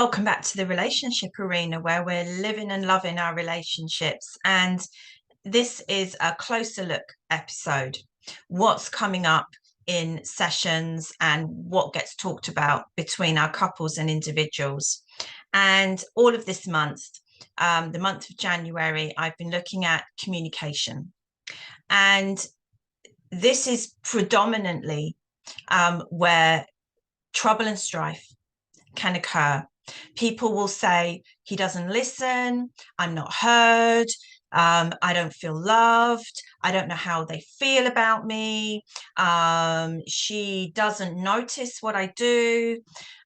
Welcome back to the relationship arena where we're living and loving our relationships. And this is a closer look episode. What's coming up in sessions and what gets talked about between our couples and individuals. And all of this month, the month of January, I've been looking at communication. And this is predominantly where trouble and strife can occur. People will say, he doesn't listen, I'm not heard, I don't feel loved, I don't know how they feel about me, she doesn't notice what I do.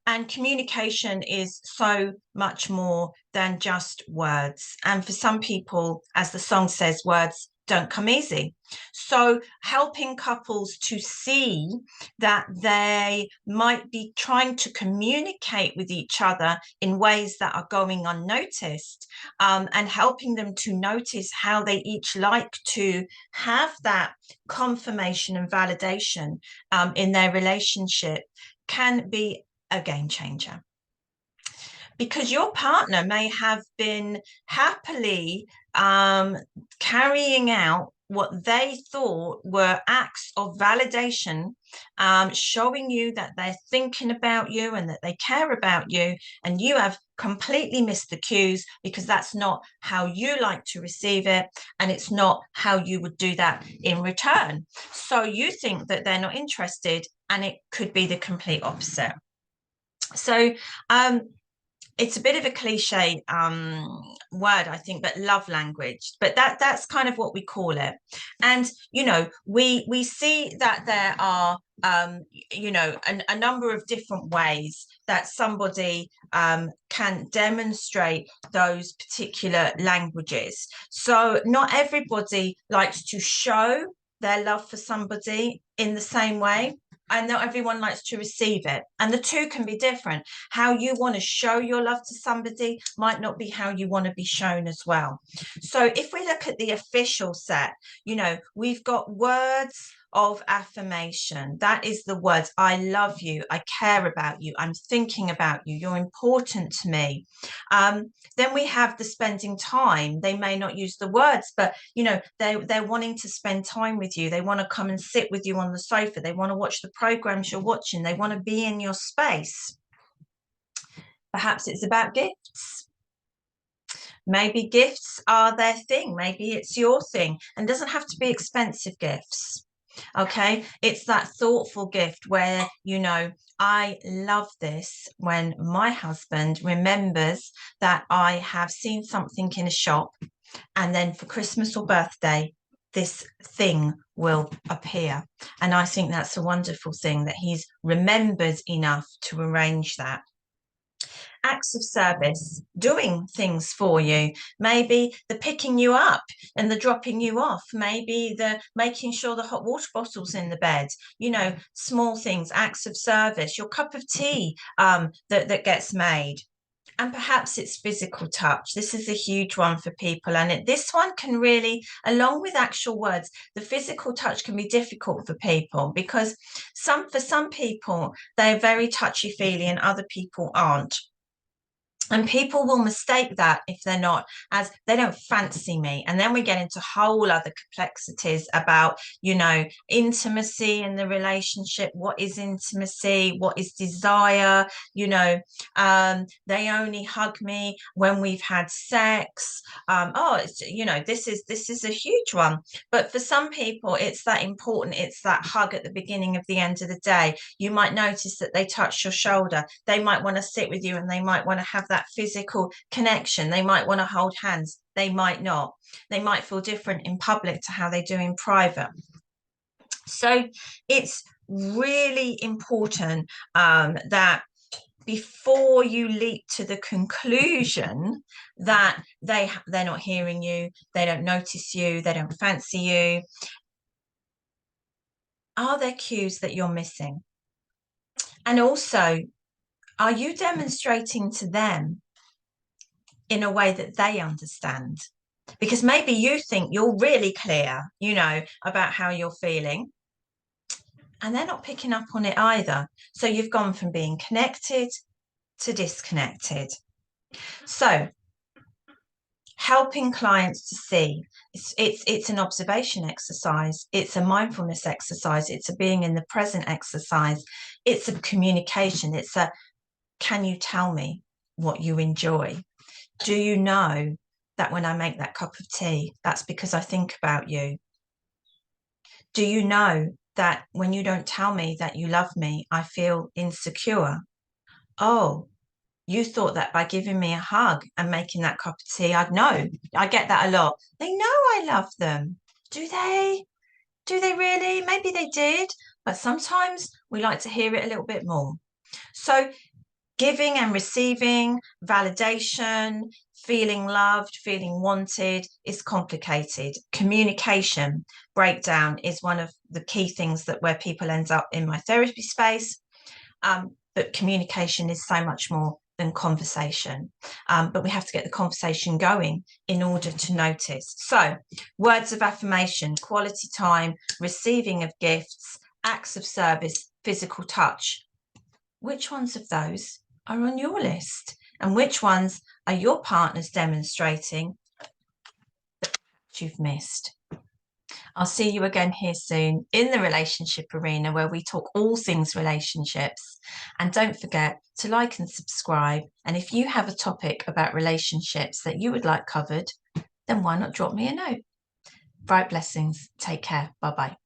And communication is so much more than just words. And for some people, as the song says, words don't come easy. So helping couples to see that they might be trying to communicate with each other in ways that are going unnoticed, and helping them to notice how they each like to have that confirmation and validation in their relationship can be a game changer. Because your partner may have been happily carrying out what they thought were acts of validation, showing you that they're thinking about you and that they care about you, and you have completely missed the cues because that's not how you like to receive it, and it's not how you would do that in return. So you think that they're not interested, and it could be the complete opposite. So it's a bit of a cliche word, I think, but love language. But that's kind of what we call it. And we see that there are a number of different ways that somebody can demonstrate those particular languages. So not everybody likes to show their love for somebody in the same way, and not everyone likes to receive it, and the two can be different. How you want to show your love to somebody might not be how you want to be shown as well. So if we look at the official set, we've got words of affirmation. That is the words: I love you, I care about you, I'm thinking about you, you're important to me. Then we have the spending time. They may not use the words, but they're wanting to spend time with you. They want to come and sit with you on the sofa. They want to watch the programs you're watching. They want to be in your space. Perhaps it's about gifts. Maybe gifts are their thing. Maybe it's your thing, and doesn't have to be expensive gifts. Okay, it's that thoughtful gift where I love this when my husband remembers that I have seen something in a shop, and then for Christmas or birthday this thing will appear. And I think that's a wonderful thing that he's remembered enough to arrange that. Acts of service, doing things for you, maybe the picking you up and the dropping you off, maybe the making sure the hot water bottle's in the bed, small things, acts of service, your cup of tea that gets made. And perhaps it's physical touch. This is a huge one for people. And this one can really, along with actual words, the physical touch can be difficult for people because for some people, they're very touchy-feely and other people aren't. And people will mistake that if they're not, as they don't fancy me. And then we get into whole other complexities about, intimacy in the relationship. What is intimacy? What is desire? They only hug me when we've had sex. This is a huge one. But for some people, it's that important. It's that hug at the beginning of the end of the day. You might notice that they touch your shoulder. They might want to sit with you, and they might want to have that physical connection. They might want to hold hands. They might not. They might feel different in public to how they do in private. So it's really important that before you leap to the conclusion that they're not hearing you, they don't notice you, they don't fancy you, are there cues that you're missing? And also, are you demonstrating to them in a way that they understand? Because maybe you think you're really clear, about how you're feeling, and they're not picking up on it either. So you've gone from being connected to disconnected. So helping clients to see, it's an observation exercise, it's a mindfulness exercise, it's a being in the present exercise, it's a communication, it's a, can you tell me what you enjoy? Do you know that when I make that cup of tea, that's because I think about you? Do you know that when you don't tell me that you love me, I feel insecure? Oh, you thought that by giving me a hug and making that cup of tea, I'd know. I get that a lot. They know I love them. Do they? Do they really? Maybe they did, but sometimes we like to hear it a little bit more. So giving and receiving validation, feeling loved, feeling wanted is complicated. Communication breakdown is one of the key things that where people end up in my therapy space. But communication is so much more than conversation. But we have to get the conversation going in order to notice. So words of affirmation, quality time, receiving of gifts, acts of service, physical touch. Which ones of those are on your list? And which ones are your partners demonstrating that you've missed? I'll see you again here soon in the relationship arena where we talk all things relationships. And don't forget to like and subscribe. And if you have a topic about relationships that you would like covered, then why not drop me a note? Bright blessings. Take care. Bye-bye.